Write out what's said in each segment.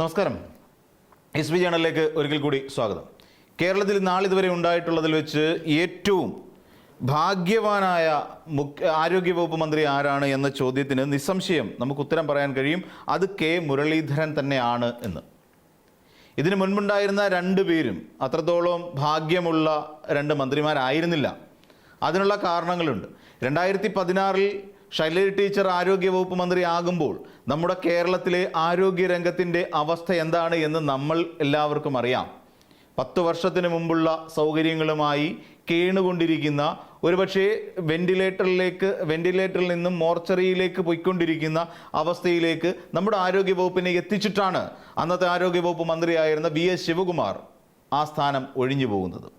നമസ്കാരം. S B ചാനലിലേക്ക് ഒരിക്കൽ കൂടി സ്വാഗതം. കേരളത്തിൽ നാളിതുവരെ ഉണ്ടായിട്ടുള്ളതിൽ വെച്ച് ഏറ്റവും ഭാഗ്യവാനായ ആരോഗ്യവകുപ്പ് മന്ത്രി ആരാണ് എന്ന ചോദ്യത്തിന് നിസ്സംശയം നമുക്ക് ഉത്തരം പറയാൻ കഴിയും. അത് കെ മുരളീധരൻ തന്നെയാണ് എന്ന്. ഇതിനു മുൻപുണ്ടായിരുന്ന രണ്ടുപേരും അത്രത്തോളം ഭാഗ്യമുള്ള രണ്ട് മന്ത്രിമാരായിരുന്നില്ല. അതിനുള്ള കാരണങ്ങളുണ്ട്. 2016 ശൈലജ ടീച്ചർ ആരോഗ്യവകുപ്പ് മന്ത്രി ആകുമ്പോൾ നമ്മുടെ കേരളത്തിലെ ആരോഗ്യരംഗത്തിൻ്റെ അവസ്ഥ എന്താണ് എന്ന് നമ്മൾ എല്ലാവർക്കും അറിയാം. 10 വർഷത്തിന് മുമ്പുള്ള സൗകര്യങ്ങളുമായി കേണുകൊണ്ടിരിക്കുന്ന, ഒരുപക്ഷെ വെന്റിലേറ്ററിൽ നിന്നും മോർച്ചറിയിലേക്ക് പോയിക്കൊണ്ടിരിക്കുന്ന അവസ്ഥയിലേക്ക് നമ്മുടെ ആരോഗ്യവകുപ്പിനെ എത്തിച്ചിട്ടാണ് അന്നത്തെ ആരോഗ്യവകുപ്പ് മന്ത്രിയായിരുന്ന VS ശിവകുമാർ ആ സ്ഥാനം ഒഴിഞ്ഞു പോകുന്നത്.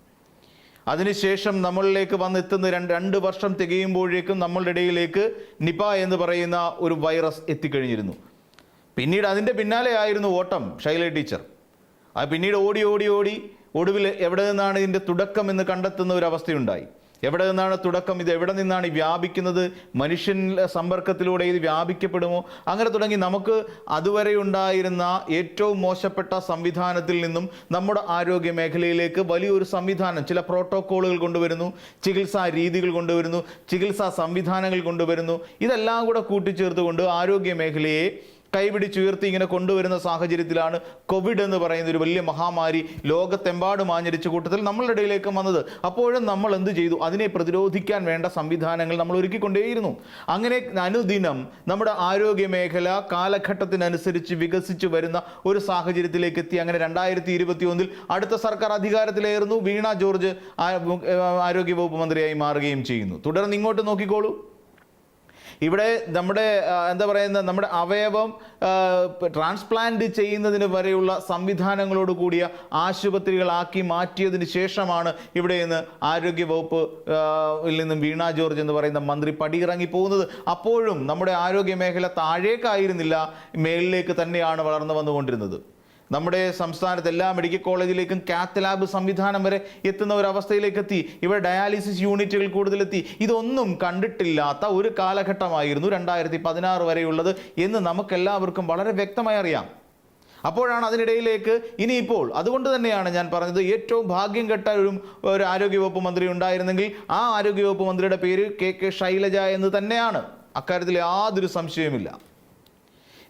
അതിനുശേഷം നമ്മളിലേക്ക് വന്നെത്തുന്ന 2 വർഷം തികയുമ്പോഴേക്കും നമ്മളുടെ ഇടയിലേക്ക് നിപ എന്ന് പറയുന്ന ഒരു വൈറസ് എത്തിക്കഴിഞ്ഞിരുന്നു. പിന്നീട് അതിൻ്റെ പിന്നാലെ ആയിരുന്നു ഓട്ടം ശൈലജ ടീച്ചർ. അത് പിന്നീട് ഓടി ഒടുവിൽ എവിടെ നിന്നാണ് ഇതിൻ്റെ തുടക്കം എന്ന് കണ്ടെത്തുന്ന ഒരു അവസ്ഥയുണ്ടായി. എവിടെ നിന്നാണ് തുടക്കം, ഇത് എവിടെ നിന്നാണ് വ്യാപിക്കുന്നത്, മനുഷ്യൻ സമ്പർക്കത്തിലൂടെ ഇത് വ്യാപിക്കപ്പെടുമോ, അങ്ങനെ തുടങ്ങി നമുക്ക് അതുവരെ ഉണ്ടായിരുന്ന ഏറ്റവും മോശപ്പെട്ട സംവിധാനത്തിൽ നിന്നും നമ്മുടെ ആരോഗ്യ മേഖലയിലേക്ക് വലിയൊരു സംവിധാനം, ചില പ്രോട്ടോക്കോളുകൾ കൊണ്ടുവരുന്നു, ചികിത്സാ രീതികൾ കൊണ്ടുവരുന്നു, ചികിത്സാ സംവിധാനങ്ങൾ കൊണ്ടുവരുന്നു. ഇതെല്ലാം കൂടെ കൂട്ടിച്ചേർത്തുകൊണ്ട് ആരോഗ്യ മേഖലയെ കൈപിടിച്ചുയർത്തി ഇങ്ങനെ കൊണ്ടുവരുന്ന സാഹചര്യത്തിലാണ് കോവിഡ് എന്ന് പറയുന്ന ഒരു വലിയ മഹാമാരി ലോകത്തെമ്പാടും ആഞ്ഞടിച്ച കൂട്ടത്തിൽ നമ്മളുടെ ഇടയിലേക്ക് വന്നത്. അപ്പോഴും നമ്മൾ എന്ത് ചെയ്തു? അതിനെ പ്രതിരോധിക്കാൻ വേണ്ട സംവിധാനങ്ങൾ നമ്മൾ ഒരുക്കിക്കൊണ്ടേയിരുന്നു. അങ്ങനെ അനുദിനം നമ്മുടെ ആരോഗ്യ മേഖല കാലഘട്ടത്തിനനുസരിച്ച് വികസിച്ചു വരുന്ന ഒരു സാഹചര്യത്തിലേക്ക് എത്തി. അങ്ങനെ 2021 അടുത്ത സർക്കാർ അധികാരത്തിലേറുന്നു. വീണ ജോർജ് ആരോഗ്യവകുപ്പ് മന്ത്രിയായി മാറുകയും ചെയ്യുന്നു. തുടർന്ന് ഇങ്ങോട്ട് നോക്കിക്കോളൂ. ഇവിടെ നമ്മുടെ നമ്മുടെ അവയവം ട്രാൻസ്പ്ലാന്റ് ചെയ്യുന്നതിന് വരെയുള്ള സംവിധാനങ്ങളോട് കൂടിയ ആശുപത്രികളാക്കി മാറ്റിയതിന് ശേഷമാണ് ഇവിടെ നിന്ന് ആരോഗ്യവകുപ്പിൽ നിന്നും വീണ ജോർജ് എന്ന് പറയുന്ന മന്ത്രി പടിയിറങ്ങി പോകുന്നത്. അപ്പോഴും നമ്മുടെ ആരോഗ്യ മേഖല താഴേക്കായിരുന്നില്ല, മേളിലേക്ക് തന്നെയാണ് വളർന്നു വന്നുകൊണ്ടിരുന്നത്. നമ്മുടെ സംസ്ഥാനത്ത് എല്ലാ മെഡിക്കൽ കോളേജിലേക്കും കാത്ത് ലാബ് സംവിധാനം വരെ എത്തുന്ന ഒരു അവസ്ഥയിലേക്ക് എത്തി. ഇവിടെ ഡയാലിസിസ് യൂണിറ്റുകൾ കൂടുതലെത്തി. ഇതൊന്നും കണ്ടിട്ടില്ലാത്ത ഒരു കാലഘട്ടമായിരുന്നു 2016 വരെയുള്ളത് എന്ന് നമുക്കെല്ലാവർക്കും വളരെ വ്യക്തമായി അറിയാം. അപ്പോഴാണ് അതിനിടയിലേക്ക് ഇനിയിപ്പോൾ, അതുകൊണ്ട് തന്നെയാണ് ഞാൻ പറഞ്ഞത്, ഏറ്റവും ഭാഗ്യം കെട്ട ഒരു ആരോഗ്യവകുപ്പ് മന്ത്രി ഉണ്ടായിരുന്നെങ്കിൽ ആ ആരോഗ്യവകുപ്പ് മന്ത്രിയുടെ പേര് കെ ശൈലജ എന്ന് തന്നെയാണ്. അക്കാര്യത്തിൽ യാതൊരു സംശയവുമില്ല.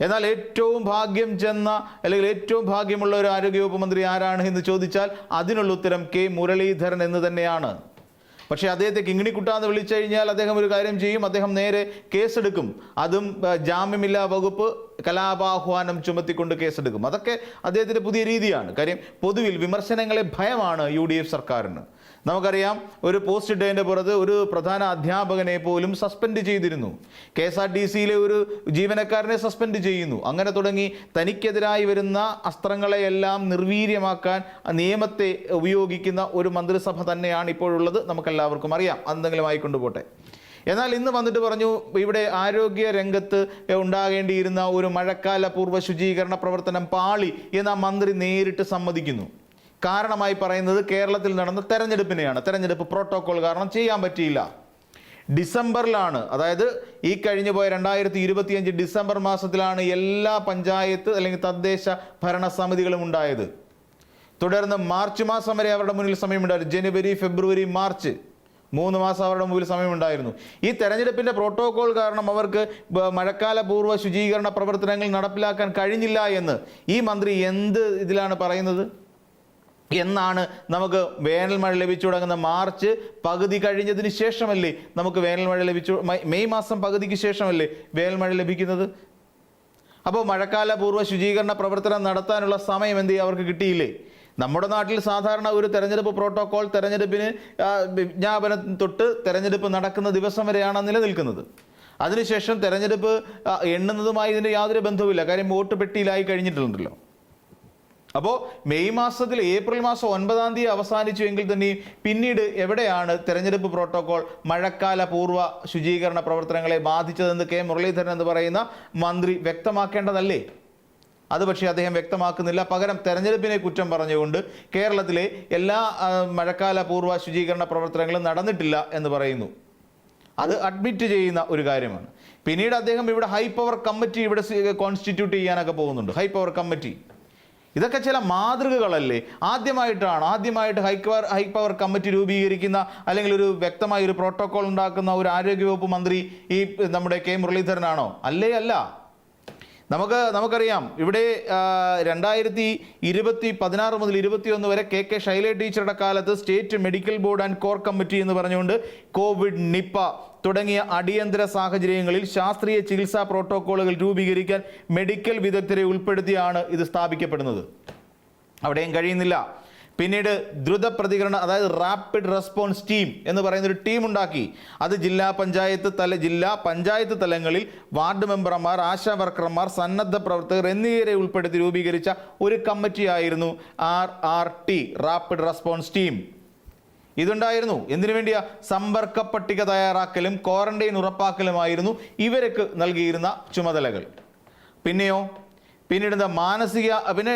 എന്നാൽ ഏറ്റവും ഭാഗ്യം ചെന്ന അല്ലെങ്കിൽ ഏറ്റവും ഭാഗ്യമുള്ള ഒരു ആരോഗ്യവകുപ്പ് മന്ത്രി ആരാണ് എന്ന് ചോദിച്ചാൽ അതിനുള്ള ഉത്തരം കെ മുരളീധരൻ എന്ന് തന്നെയാണ്. പക്ഷേ അദ്ദേഹത്തെ കിങ്ങിണിക്കുട്ടാന്ന് വിളിച്ചു കഴിഞ്ഞാൽ അദ്ദേഹം ഒരു കാര്യം ചെയ്യും, അദ്ദേഹം നേരെ കേസെടുക്കും. അതും ജാമ്യമില്ലാ വകുപ്പ്, കലാപാഹ്വാനം ചുമത്തിക്കൊണ്ട് കേസെടുക്കും. അതൊക്കെ അദ്ദേഹത്തിൻ്റെ പുതിയ രീതിയാണ്. കാര്യം പൊതുവിൽ വിമർശനങ്ങളെ ഭയമാണ് UDF സർക്കാരിന്. നമുക്കറിയാം, ഒരു പോസ്റ്റ് ഇട്ടതിൻ്റെ പുറത്ത് ഒരു പ്രധാന അധ്യാപകനെ പോലും സസ്പെൻഡ് ചെയ്തിരുന്നു. KSRTCയിലെ ഒരു ജീവനക്കാരനെ സസ്പെൻഡ് ചെയ്യുന്നു. അങ്ങനെ തുടങ്ങി തനിക്കെതിരായി വരുന്ന അസ്ത്രങ്ങളെയെല്ലാം നിർവീര്യമാക്കാൻ നിയമത്തെ ഉപയോഗിക്കുന്ന ഒരു മന്ത്രിസഭ തന്നെയാണ് ഇപ്പോഴുള്ളത്. നമുക്കെല്ലാവർക്കും അറിയാം. എന്തെങ്കിലും ആയിക്കൊണ്ടുപോട്ടെ. എന്നാൽ ഇന്ന് വന്നിട്ട് പറഞ്ഞു, ഇവിടെ ആരോഗ്യ രംഗത്ത് ഉണ്ടാകേണ്ടിയിരുന്ന ഒരു മഴക്കാല പൂർവ്വ ശുചീകരണ പ്രവർത്തനം പാളി എന്ന് മന്ത്രി നേരിട്ട് സമ്മതിക്കുന്നു. കാരണമായി പറയുന്നത് കേരളത്തിൽ നടന്ന തെരഞ്ഞെടുപ്പിനെയാണ്. തെരഞ്ഞെടുപ്പ് പ്രോട്ടോകോൾ കാരണം ചെയ്യാൻ പറ്റിയില്ല. ഡിസംബറിലാണ്, അതായത് ഈ കഴിഞ്ഞു പോയ 2025 ഡിസംബർ മാസത്തിലാണ് എല്ലാ പഞ്ചായത്ത് അല്ലെങ്കിൽ തദ്ദേശ ഭരണ സമിതികളും ഉണ്ടായത്. തുടർന്ന് മാർച്ച് മാസം വരെ അവരുടെ മുന്നിൽ സമയമുണ്ടായിരുന്നു. ജനുവരി, ഫെബ്രുവരി, മാർച്ച് 3 മാസം അവരുടെ മുമ്പിൽ സമയമുണ്ടായിരുന്നു. ഈ തെരഞ്ഞെടുപ്പിൻ്റെ പ്രോട്ടോകോൾ കാരണം അവർക്ക് മഴക്കാല പൂർവ്വ ശുചീകരണ പ്രവർത്തനങ്ങൾ നടപ്പിലാക്കാൻ കഴിഞ്ഞില്ല എന്ന് ഈ മന്ത്രി എന്ത് ഇതിലാണ് പറയുന്നത് എന്നാണ് നമുക്ക് വേനൽ മഴ ലഭിച്ചു തുടങ്ങുന്ന മാർച്ച് പകുതി കഴിഞ്ഞതിന് ശേഷമല്ലേ നമുക്ക് വേനൽ മഴ ലഭിച്ചു, മെയ് മാസം പകുതിക്ക് ശേഷമല്ലേ വേനൽ മഴ ലഭിക്കുന്നത്. അപ്പോൾ മഴക്കാല പൂർവ്വ ശുചീകരണ പ്രവർത്തനം നടത്താനുള്ള സമയം എന്ത് അവർക്ക് കിട്ടിയില്ലേ? നമ്മുടെ നാട്ടിൽ സാധാരണ ഒരു തെരഞ്ഞെടുപ്പ് പ്രോട്ടോകോൾ തെരഞ്ഞെടുപ്പിന് വിജ്ഞാപനം തൊട്ട് തെരഞ്ഞെടുപ്പ് നടക്കുന്ന ദിവസം വരെയാണ് നിലനിൽക്കുന്നത്. അതിനുശേഷം തെരഞ്ഞെടുപ്പ് എണ്ണുന്നതുമായി ഇതിൻ്റെ യാതൊരു ബന്ധവുമില്ല. കാര്യം വോട്ട് പെട്ടിയിലായി കഴിഞ്ഞിട്ടുണ്ടല്ലോ. അപ്പോൾ മെയ് മാസത്തിൽ ഏപ്രിൽ മാസം 9-ാം തീയതി അവസാനിച്ചു എങ്കിൽ തന്നെയും പിന്നീട് എവിടെയാണ് തെരഞ്ഞെടുപ്പ് പ്രോട്ടോകോൾ മഴക്കാല പൂർവ്വ ശുചീകരണ പ്രവർത്തനങ്ങളെ ബാധിച്ചതെന്ന് കെ മുരളീധരൻ എന്ന് പറയുന്ന മന്ത്രി വ്യക്തമാക്കേണ്ടതല്ലേ? അത് പക്ഷേ അദ്ദേഹം വ്യക്തമാക്കുന്നില്ല. പകരം തെരഞ്ഞെടുപ്പിനെ കുറ്റം പറഞ്ഞുകൊണ്ട് കേരളത്തിലെ എല്ലാ മഴക്കാല പൂർവ്വ ശുചീകരണ പ്രവർത്തനങ്ങളും നടന്നിട്ടില്ല എന്ന് പറയുന്നു. അത് അഡ്മിറ്റ് ചെയ്യുന്ന ഒരു കാര്യമാണ്. പിന്നീട് അദ്ദേഹം ഇവിടെ ഹൈ പവർ കമ്മിറ്റി ഇവിടെ കോൺസ്റ്റിറ്റ്യൂട്ട് ചെയ്യാനൊക്കെ പോകുന്നുണ്ട്. ഹൈ പവർ കമ്മിറ്റി ഇതൊക്കെ ചില മാതൃകകളല്ലേ? ആദ്യമായിട്ട് ഹൈ പവർ കമ്മിറ്റി രൂപീകരിക്കുന്ന അല്ലെങ്കിൽ ഒരു വ്യക്തമായ ഒരു പ്രോട്ടോകോൾ ഉണ്ടാക്കുന്ന ഒരു ആരോഗ്യവകുപ്പ് മന്ത്രി ഈ നമ്മുടെ കെ മുരളീധരനാണോ? അല്ല. നമുക്കറിയാം, ഇവിടെ 2016 മുതൽ 21 വരെ കെ ശൈല ടീച്ചറുടെ കാലത്ത് state medical board and core committee എന്ന് പറഞ്ഞുകൊണ്ട് കോവിഡ്, നിപ്പ തുടങ്ങിയ അടിയന്തര സാഹചര്യങ്ങളിൽ ശാസ്ത്രീയ ചികിത്സാ പ്രോട്ടോക്കോളുകൾ രൂപീകരിക്കാൻ മെഡിക്കൽ വിദഗ്ധരെ ഉൾപ്പെടുത്തിയാണ് ഇത് സ്ഥാപിക്കപ്പെടുന്നത്. അവിടെയും കഴിയുന്നില്ല. പിന്നീട് ദ്രുത പ്രതികരണ, അതായത് റാപ്പിഡ് റെസ്പോൺസ് ടീം എന്ന് പറയുന്ന ഒരു ടീം ഉണ്ടാക്കി. അത് ജില്ലാ പഞ്ചായത്ത് തലങ്ങളിൽ വാർഡ് മെമ്പർമാർ, ആശാ വർക്കർമാർ, സന്നദ്ധ പ്രവർത്തകർ എന്നിവരെ ഉൾപ്പെടുത്തി രൂപീകരിച്ച ഒരു കമ്മിറ്റിയായിരുന്നു RRT, റാപ്പിഡ് റെസ്പോൺസ് ടീം. ഇതുണ്ടായിരുന്നു. എന്തിനു വേണ്ടിയാ? സമ്പർക്ക പട്ടിക തയ്യാറാക്കലും ക്വാറന്റൈൻ ഉറപ്പാക്കലുമായിരുന്നു ഇവർക്ക് നൽകിയിരുന്ന ചുമതലകൾ. പിന്നീട് പിന്നെ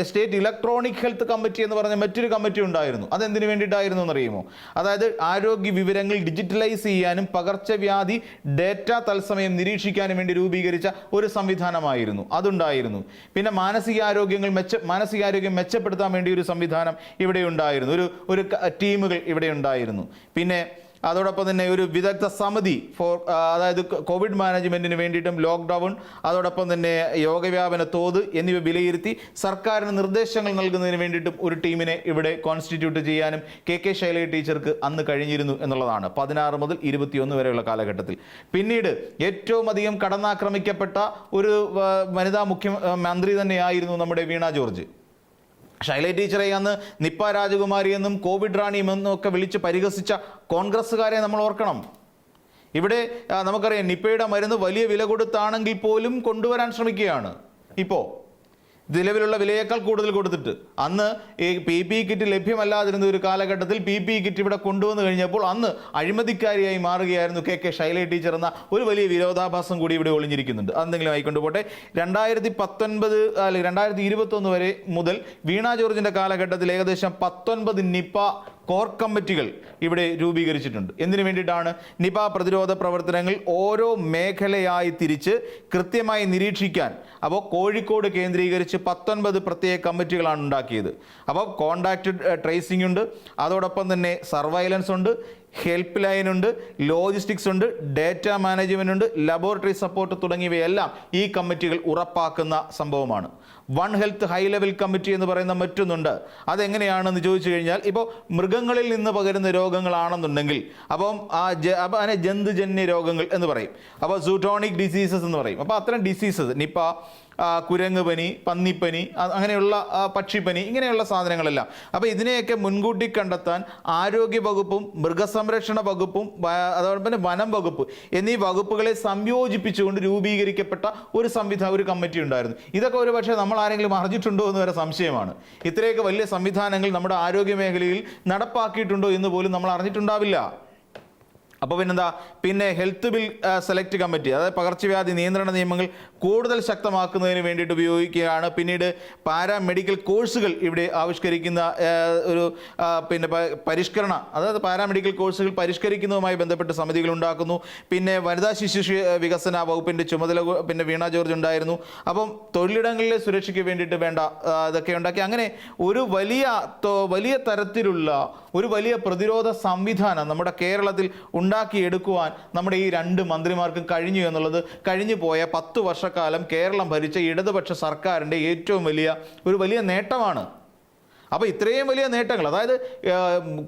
സ്റ്റേറ്റ് ഇലക്ട്രോണിക് ഹെൽത്ത് കമ്മിറ്റി എന്ന് പറഞ്ഞ മറ്റൊരു കമ്മിറ്റി ഉണ്ടായിരുന്നു. അതെന്തിനു വേണ്ടിയിട്ടായിരുന്നു എന്നറിയുമോ? അതായത് ആരോഗ്യ വിവരങ്ങൾ ഡിജിറ്റലൈസ് ചെയ്യാനും പകർച്ചവ്യാധി ഡേറ്റ തത്സമയം നിരീക്ഷിക്കാനും വേണ്ടി രൂപീകരിച്ച ഒരു സംവിധാനമായിരുന്നു അതുണ്ടായിരുന്നു. പിന്നെ മാനസികാരോഗ്യം മെച്ചപ്പെടുത്താൻ വേണ്ടി ഒരു സംവിധാനം ഇവിടെ ഉണ്ടായിരുന്നു. ഒരു ടീമുകൾ ഇവിടെ ഉണ്ടായിരുന്നു. പിന്നെ അതോടൊപ്പം തന്നെ ഒരു വിദഗ്ധ സമിതി അതായത് കോവിഡ് മാനേജ്മെന്റിന് വേണ്ടിയിട്ടും ലോക്ക്ഡൗൺ, അതോടൊപ്പം തന്നെ രോഗവ്യാപന തോത് എന്നിവ വിലയിരുത്തി സർക്കാരിന് നിർദ്ദേശങ്ങൾ നൽകുന്നതിന് വേണ്ടിയിട്ടും ഒരു ടീമിനെ ഇവിടെ കോൺസ്റ്റിറ്റ്യൂട്ട് ചെയ്യാനും കെ ശൈല ടീച്ചർക്ക് അന്ന് കഴിഞ്ഞിരുന്നു എന്നുള്ളതാണ് 16 മുതൽ 21 വരെയുള്ള കാലഘട്ടത്തിൽ. പിന്നീട് ഏറ്റവും അധികം കടന്നാക്രമിക്കപ്പെട്ട ഒരു വനിതാ മുഖ്യമന്ത്രി തന്നെയായിരുന്നു നമ്മുടെ വീണ ജോർജ്. ശൈല ടീച്ചറെ അന്ന് നിപ്പ രാജകുമാരി എന്നും കോവിഡ് റാണിയും എന്നും ഒക്കെ വിളിച്ച് പരിഹസിച്ച കോൺഗ്രസ്സുകാരെ നമ്മൾ ഓർക്കണം. ഇവിടെ നമുക്കറിയാം, നിപ്പയുടെ മരുന്ന് വലിയ വില കൊടുത്താണെങ്കിൽ പോലും കൊണ്ടുവരാൻ ശ്രമിക്കുകയാണ്. ഇപ്പോൾ നിലവിലുള്ള വിലയേക്കാൾ കൂടുതൽ കൊടുത്തിട്ട് അന്ന് ഈ PPE കിറ്റ് ലഭ്യമല്ലാതിരുന്ന ഒരു കാലഘട്ടത്തിൽ PPE കിറ്റ് ഇവിടെ കൊണ്ടുവന്നു കഴിഞ്ഞപ്പോൾ അന്ന് അഴിമതിക്കാരിയായി മാറുകയായിരുന്നു കെ ശൈല ടീച്ചർ എന്ന ഒരു വലിയ വിരോധാഭാസം കൂടി ഇവിടെ ഒളിഞ്ഞിരിക്കുന്നുണ്ട്. അതെന്തെങ്കിലും ആയിക്കൊണ്ടുപോട്ടെ. 2019 അല്ലെങ്കിൽ 2021 വരെ മുതൽ വീണ ജോർജിന്റെ കാലഘട്ടത്തിൽ ഏകദേശം 19 നിപ്പ കോർ കമ്മിറ്റികൾ ഇവിടെ രൂപീകരിച്ചിട്ടുണ്ട്. എന്തിനു വേണ്ടിയിട്ടാണ്? നിപ പ്രതിരോധ പ്രവർത്തനങ്ങൾ ഓരോ മേഖലയായി തിരിച്ച് കൃത്യമായി നിരീക്ഷിക്കാൻ. അപ്പോൾ കോഴിക്കോട് കേന്ദ്രീകരിച്ച് 19 പ്രത്യേക കമ്മിറ്റികളാണ് ഉണ്ടാക്കിയത്. അപ്പോൾ കോണ്ടാക്ട് ട്രേസിംഗ് ഉണ്ട്, അതോടൊപ്പം തന്നെ സർവൈലൻസ് ഉണ്ട്, ഹെൽപ്പ് ലൈൻ ഉണ്ട്, ലോജിസ്റ്റിക്സ് ഉണ്ട്, ഡേറ്റ മാനേജ്മെന്റ് ഉണ്ട്, ലബോറട്ടറി സപ്പോർട്ട് തുടങ്ങിയവയെല്ലാം ഈ കമ്മിറ്റികൾ ഉറപ്പാക്കുന്ന സംഭവമാണ്. One health high level committee എന്ന് പറയുന്ന മറ്റൊന്നുണ്ട്. അതെങ്ങനെയാണെന്ന് ചോദിച്ചു കഴിഞ്ഞാൽ, ഇപ്പോൾ മൃഗങ്ങളിൽ നിന്ന് പകരുന്ന രോഗങ്ങളാണെന്നുണ്ടെങ്കിൽ അതിനെ ജന്തുജന്യ രോഗങ്ങൾ എന്ന് പറയും. അപ്പോൾ സൂട്ടോണിക് ഡിസീസസ് എന്ന് പറയും. അപ്പോൾ അത്തരം ഡിസീസസ് നിപ്പ, കുരങ്ങ് പനി, പന്നിപ്പനി, അങ്ങനെയുള്ള പക്ഷിപ്പനി, ഇങ്ങനെയുള്ള സാധനങ്ങളെല്ലാം. അപ്പോൾ ഇതിനെയൊക്കെ മുൻകൂട്ടി കണ്ടെത്താൻ ആരോഗ്യ വകുപ്പും മൃഗസംരക്ഷണ വകുപ്പും അതോടൊപ്പം തന്നെ വനം വകുപ്പ് എന്നീ വകുപ്പുകളെ സംയോജിപ്പിച്ചുകൊണ്ട് രൂപീകരിക്കപ്പെട്ട ഒരു കമ്മിറ്റി ഉണ്ടായിരുന്നു. ഇതൊക്കെ ഒരു പക്ഷേ നമ്മൾ ആരെങ്കിലും അറിഞ്ഞിട്ടുണ്ടോ എന്ന് വരെ സംശയമാണ്. ഇത്രയൊക്കെ വലിയ സംവിധാനങ്ങൾ നമ്മുടെ ആരോഗ്യ മേഖലയിൽ നടപ്പാക്കിയിട്ടുണ്ടോ എന്ന് പോലും നമ്മൾ അറിഞ്ഞിട്ടുണ്ടാവില്ല. അപ്പോൾ പിന്നെ ഹെൽത്ത് ബിൽ സെലക്ട് കമ്മിറ്റി, അതായത് പകർച്ചവ്യാധി നിയന്ത്രണ നിയമങ്ങൾ കൂടുതൽ ശക്തമാക്കുന്നതിന് വേണ്ടിയിട്ട് ഉപയോഗിക്കുകയാണ്. പിന്നീട് പാരാമെഡിക്കൽ കോഴ്സുകൾ ഇവിടെ ആവിഷ്കരിക്കുന്ന ഒരു പരിഷ്കരണം, അതായത് പാരാമെഡിക്കൽ കോഴ്സുകൾ പരിഷ്കരിക്കുന്നതുമായി ബന്ധപ്പെട്ട് സമിതികൾ ഉണ്ടാക്കുന്നു. പിന്നെ വനിതാ ശിശു വികസന വകുപ്പിൻ്റെ ചുമതല വീണ ജോർജ് ഉണ്ടായിരുന്നു. അപ്പം തൊഴിലിടങ്ങളിലെ സുരക്ഷയ്ക്ക് വേണ്ടിയിട്ട് വേണ്ട ഇതൊക്കെ ഉണ്ടാക്കി. അങ്ങനെ ഒരു വലിയ തരത്തിലുള്ള ഒരു വലിയ പ്രതിരോധ സംവിധാനം നമ്മുടെ കേരളത്തിൽ ഉണ്ടാക്കിയെടുക്കുവാൻ നമ്മുടെ ഈ 2 മന്ത്രിമാർക്കും കഴിഞ്ഞു എന്നുള്ളത് കഴിഞ്ഞു പോയ 10 വർഷക്കാലം കേരളം ഭരിച്ച ഇടതുപക്ഷ സർക്കാരിൻ്റെ ഏറ്റവും വലിയ നേട്ടമാണ്. അപ്പോൾ ഇത്രയും വലിയ നേട്ടങ്ങൾ, അതായത്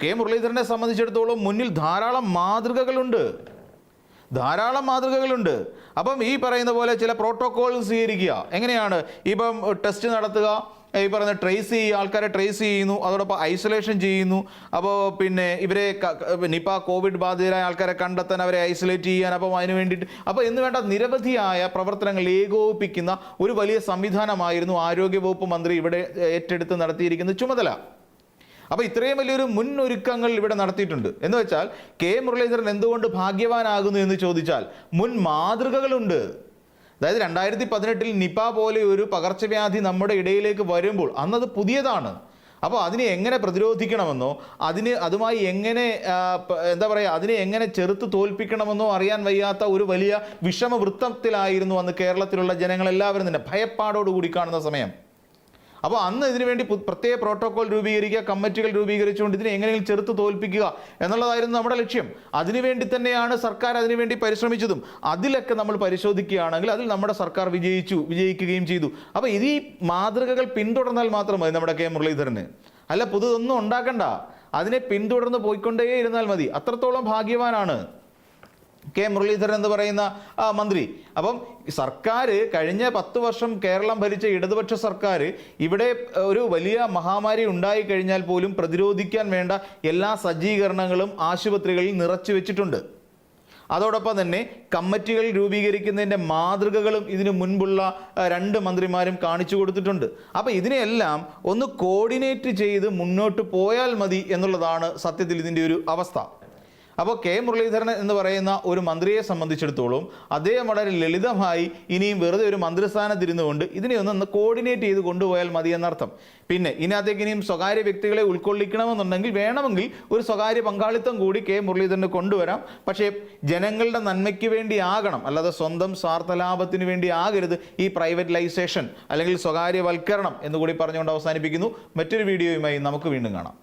കെ മുരളീധരനെ സംബന്ധിച്ചിടത്തോളം മുന്നിൽ ധാരാളം മാതൃകകളുണ്ട്. അപ്പം ഈ പറയുന്ന പോലെ ചില പ്രോട്ടോകോൾ സ്വീകരിക്കുക. എങ്ങനെയാണ്? ഇപ്പം ടെസ്റ്റ് നടത്തുക, ഈ പറയുന്ന ആൾക്കാരെ ട്രേസ് ചെയ്യുന്നു, അതോടൊപ്പം ഐസൊലേഷൻ ചെയ്യുന്നു. അപ്പോൾ പിന്നെ ഇവരെ നിപ കോവിഡ് ബാധിതരായ ആൾക്കാരെ കണ്ടെത്താൻ, അവരെ ഐസൊലേറ്റ് ചെയ്യാൻ, അപ്പം അതിന് വേണ്ടിയിട്ട് എന്ന് വേണ്ട നിരവധിയായ പ്രവർത്തനങ്ങൾ ഏകോപിപ്പിക്കുന്ന ഒരു വലിയ സംവിധാനമായിരുന്നു ആരോഗ്യവകുപ്പ് മന്ത്രി ഇവിടെ ഏറ്റെടുത്ത് നടത്തിയിരിക്കുന്ന ചുമതല. അപ്പോൾ ഇത്രയും വലിയൊരു മുന്നൊരുക്കങ്ങൾ ഇവിടെ നടത്തിയിട്ടുണ്ട്. എന്ന് വെച്ചാൽ കെ മുരളീധരൻ എന്തുകൊണ്ട് ഭാഗ്യവാനാകുന്നു എന്ന് ചോദിച്ചാൽ മുൻ മാതൃകകളുണ്ട്. അതായത് 2018 നിപ പോലെ ഒരു പകർച്ചവ്യാധി നമ്മുടെ ഇടയിലേക്ക് വരുമ്പോൾ അന്നത് പുതിയതാണ്. അപ്പോൾ അതിനെ എങ്ങനെ പ്രതിരോധിക്കണമെന്നോ അതുമായി എങ്ങനെ അതിനെ എങ്ങനെ ചെറുത്ത് തോൽപ്പിക്കണമെന്നോ അറിയാൻ വയ്യാത്ത ഒരു വലിയ വിഷമവൃത്തത്തിലായിരുന്നു അന്ന് കേരളത്തിലുള്ള ജനങ്ങളെല്ലാവരും തന്നെ ഭയപ്പാടോടുകൂടി കാണുന്ന സമയം. അപ്പോൾ അന്ന് ഇതിനുവേണ്ടി പ്രത്യേക പ്രോട്ടോകോൾ രൂപീകരിക്കുക, കമ്മിറ്റികൾ രൂപീകരിച്ചുകൊണ്ട് ഇതിനെ എങ്ങനെയും ചെറുത്ത് തോൽപ്പിക്കുക എന്നുള്ളതായിരുന്നു നമ്മുടെ ലക്ഷ്യം. അതിനുവേണ്ടി തന്നെയാണ് സർക്കാർ അതിനുവേണ്ടി പരിശ്രമിച്ചതും. അതിലൊക്കെ നമ്മൾ പരിശോധിക്കുകയാണെങ്കിൽ അതിൽ നമ്മുടെ സർക്കാർ വിജയിക്കുകയും ചെയ്തു. അപ്പോൾ ഇത് ഈ മാതൃകകൾ പിന്തുടർന്നാൽ മാത്രം മതി നമ്മുടെ കെ മുരളീധരന്. അല്ല, പുതുതൊന്നും ഉണ്ടാക്കണ്ട, അതിനെ പിന്തുടർന്ന് പോയിക്കൊണ്ടേ ഇരുന്നാൽ മതി. അത്രത്തോളം ഭാഗ്യവാനാണ് കെ മുരളീധരൻ എന്ന് പറയുന്ന മന്ത്രി. അപ്പം സർക്കാർ കഴിഞ്ഞ 10 വർഷം കേരളം ഭരിച്ച ഇടതുപക്ഷ സർക്കാർ ഇവിടെ ഒരു വലിയ മഹാമാരി ഉണ്ടായി കഴിഞ്ഞാൽ പോലും പ്രതിരോധിക്കാൻ വേണ്ട എല്ലാ സജ്ജീകരണങ്ങളും ആശുപത്രികളിൽ നിറച്ചു വെച്ചിട്ടുണ്ട്. അതോടൊപ്പം തന്നെ കമ്മിറ്റികൾ രൂപീകരിക്കുന്നതിൻ്റെ മാതൃകകളും ഇതിനു മുൻപുള്ള 2 മന്ത്രിമാരും കാണിച്ചു കൊടുത്തിട്ടുണ്ട്. അപ്പോൾ ഇതിനെയെല്ലാം ഒന്ന് കോർഡിനേറ്റ് ചെയ്ത് മുന്നോട്ട് പോയാൽ മതി എന്നുള്ളതാണ് സത്യത്തിൽ ഇതിൻ്റെ ഒരു അവസ്ഥ. അപ്പോൾ കെ മുരളീധരൻ എന്ന് പറയുന്ന ഒരു മന്ത്രിയെ സംബന്ധിച്ചിടത്തോളം അദ്ദേഹം വളരെ ലളിതമായി ഇനിയും വെറുതെ ഒരു മന്ത്രിസ്ഥാനത്തിരുന്നുകൊണ്ട് ഇതിനെ ഒന്ന് കോർഡിനേറ്റ് ചെയ്ത് കൊണ്ടുപോയാൽ മതി എന്നർത്ഥം. പിന്നെ ഇതിനകത്തേക്ക് ഇനിയും സ്വകാര്യ വ്യക്തികളെ ഉൾക്കൊള്ളിക്കണമെന്നുണ്ടെങ്കിൽ വേണമെങ്കിൽ ഒരു സ്വകാര്യ പങ്കാളിത്തം കൂടി കെ മുരളീധരന് കൊണ്ടുവരാം. പക്ഷേ ജനങ്ങളുടെ നന്മയ്ക്ക് വേണ്ടി ആകണം, അല്ലാതെ സ്വന്തം സ്വാർത്ഥലാഭത്തിന് വേണ്ടി ആകരുത് ഈ പ്രൈവറ്റലൈസേഷൻ അല്ലെങ്കിൽ സ്വകാര്യവൽക്കരണം എന്നുകൂടി പറഞ്ഞുകൊണ്ട് അവസാനിപ്പിക്കുന്നു. മറ്റൊരു വീഡിയോയുമായി നമുക്ക് വീണ്ടും കാണാം.